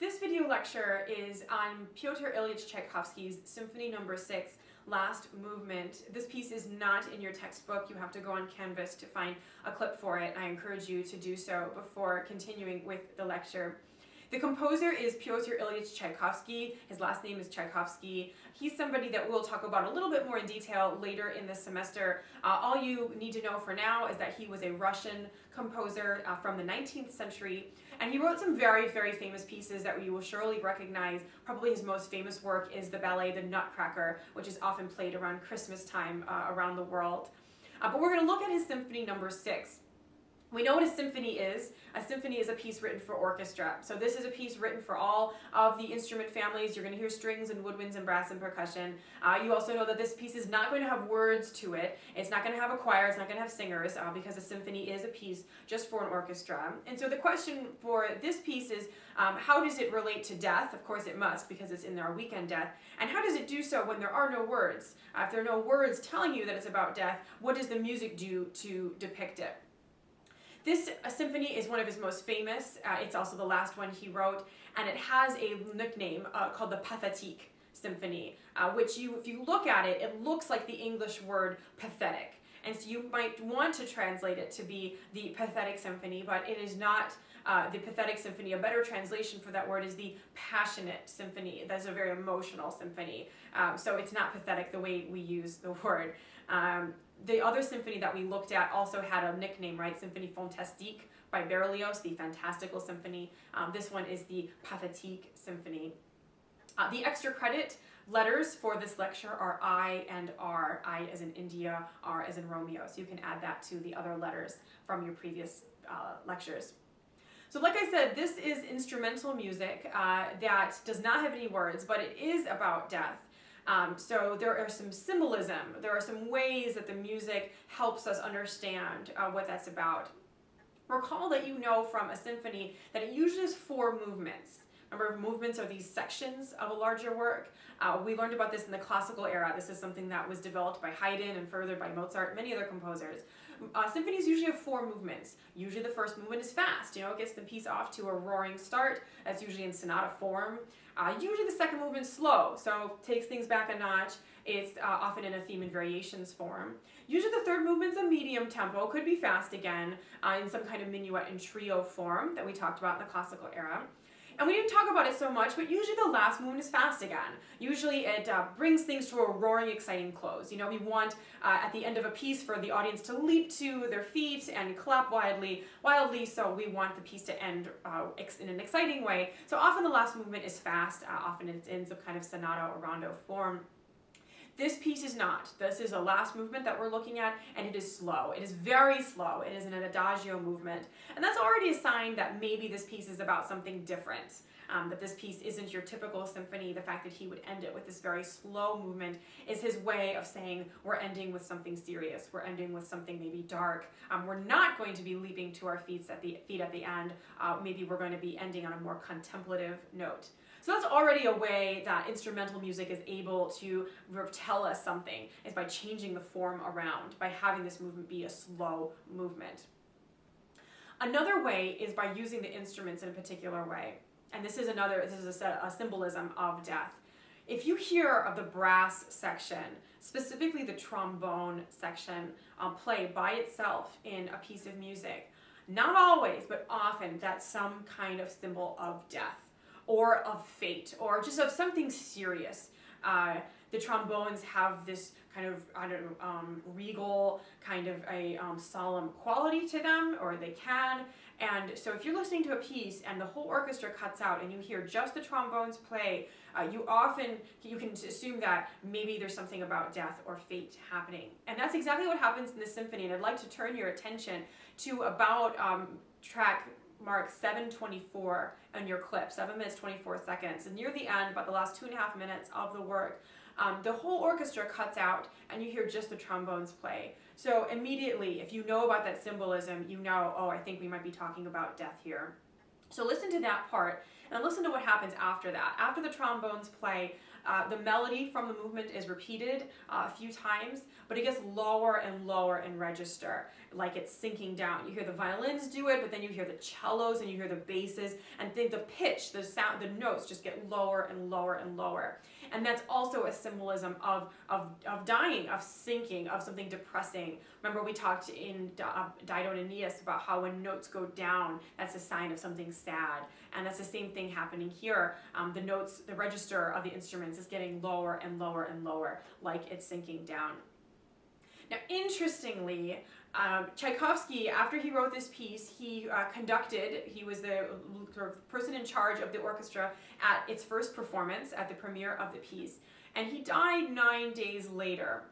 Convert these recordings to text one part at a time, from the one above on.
This video lecture is on Pyotr Ilyich Tchaikovsky's Symphony No. 6, Last Movement. This piece is not in your textbook. You have to go on Canvas to find a clip for it. I encourage you to do so before continuing with the lecture. The composer is Pyotr Ilyich Tchaikovsky. His last name is Tchaikovsky. He's somebody that we'll talk about a little bit more in detail later in this semester. All you need to know for now is that he was a Russian composer from the 19th century, and he wrote some very, very famous pieces that you will surely recognize. Probably his most famous work is the ballet The Nutcracker, which is often played around Christmas time around the world. But we're going to look at his Symphony No. 6. We know what a symphony is. A symphony is a piece written for orchestra. So this is a piece written for all of the instrument families. You're going to hear strings and woodwinds and brass and percussion. You also know that this piece is not going to have words to it. It's not going to have a choir. It's not going to have singers because a symphony is a piece just for an orchestra. And so the question for this piece is, how does it relate to death? Of course it must, because it's in our weekend death. And how does it do so when there are no words? If there are no words telling you that it's about death, what does the music do to depict it? This symphony is one of his most famous. It's also the last one he wrote, and it has a nickname called the Pathétique Symphony, which if you look at it, it looks like the English word pathetic. And so you might want to translate it to be the Pathetic Symphony, but it is not the Pathetic Symphony. A better translation for that word is the Passionate Symphony. That's a very emotional symphony. So it's not pathetic the way we use the word. The other symphony that we looked at also had a nickname, right? Symphonie Fantastique by Berlioz, the fantastical symphony. This one is the Pathétique Symphony. The extra credit letters for this lecture are I and R. I as in India, R as in Romeo. So you can add that to the other letters from your previous lectures. So like I said, this is instrumental music that does not have any words, but it is about death. So there are some symbolism, there are some ways that the music helps us understand what that's about. Recall that you know from a symphony that it usually has 4 movements. Remember, movements are these sections of a larger work. We learned about this in the classical era. This is something that was developed by Haydn and further by Mozart and many other composers. Symphonies usually have 4 movements. Usually the first movement is fast, it gets the piece off to a roaring start. That's usually in sonata form. Usually the second movement is slow, so takes things back a notch. It's often in a theme and variations form. Usually the third movement's a medium tempo, could be fast again, in some kind of minuet and trio form that we talked about in the classical era. And we didn't talk about it so much, but usually the last movement is fast again. Usually it brings things to a roaring, exciting close. We want at the end of a piece for the audience to leap to their feet and clap wildly, so we want the piece to end in an exciting way. So often the last movement is fast, often it's in some kind of sonata or rondo form. This piece is not. This is a last movement that we're looking at, and it is slow. It is very slow. It is an adagio movement. And that's already a sign that maybe this piece is about something different, that this piece isn't your typical symphony. The fact that he would end it with this very slow movement is his way of saying we're ending with something serious. We're ending with something maybe dark. We're not going to be leaping to our feet at the end. Maybe we're going to be ending on a more contemplative note. So that's already a way that instrumental music is able to tell us something, is by changing the form around, by having this movement be a slow movement. Another way is by using the instruments in a particular way. And this is a symbolism of death. If you hear of the brass section, specifically the trombone section, play by itself in a piece of music, not always, but often that's some kind of symbol of death, or of fate, or just of something serious. The trombones have this kind of, regal, kind of a solemn quality to them, or they can. And so if you're listening to a piece and the whole orchestra cuts out and you hear just the trombones play, you can assume that maybe there's something about death or fate happening. And that's exactly what happens in the symphony. And I'd like to turn your attention to about track mark 7:24 on your clip, 7 minutes 24 seconds. And near the end, about the last 2.5 minutes of the work, the whole orchestra cuts out and you hear just the trombones play. So immediately, if you know about that symbolism, you know, oh, I think we might be talking about death here. So listen to that part And listen to what happens after that. After the trombones play, the melody from the movement is repeated a few times, but it gets lower and lower in register, like it's sinking down. You hear the violins do it, but then you hear the cellos and you hear the basses, and then the pitch, the sound, the notes just get lower and lower and lower. And that's also a symbolism of dying, of sinking, of something depressing. Remember we talked in Dido and Aeneas about how when notes go down, that's a sign of something sad. And that's the same thing happening here. The notes, the register of the instruments is getting lower and lower and lower, like it's sinking down. Now, interestingly, Tchaikovsky, after he wrote this piece, he was the sort of person in charge of the orchestra at its first performance, at the premiere of the piece, and he died 9 days later.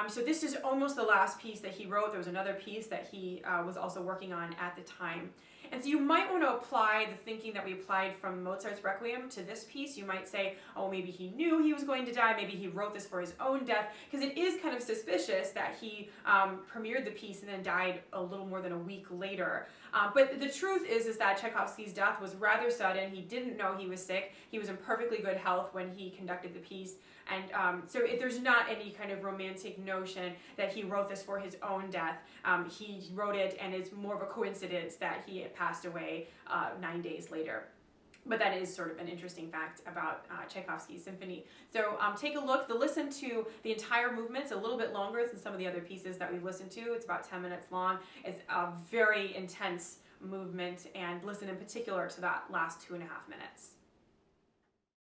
So this is almost the last piece that he wrote. There was another piece that he was also working on at the time. And so you might want to apply the thinking that we applied from Mozart's Requiem to this piece. You might say, oh, maybe he knew he was going to die. Maybe he wrote this for his own death, because it is kind of suspicious that he premiered the piece and then died a little more than a week later. But the truth is that Tchaikovsky's death was rather sudden. He didn't know he was sick. He was in perfectly good health when he conducted the piece. And so there's not any kind of romantic notion that he wrote this for his own death. He wrote it, and it's more of a coincidence that he had passed away 9 days later. But that is sort of an interesting fact about Tchaikovsky's symphony. So take a look. Listen to the entire movement. It's a little bit longer than some of the other pieces that we've listened to. It's about 10 minutes long. It's a very intense movement, and listen in particular to that last 2.5 minutes.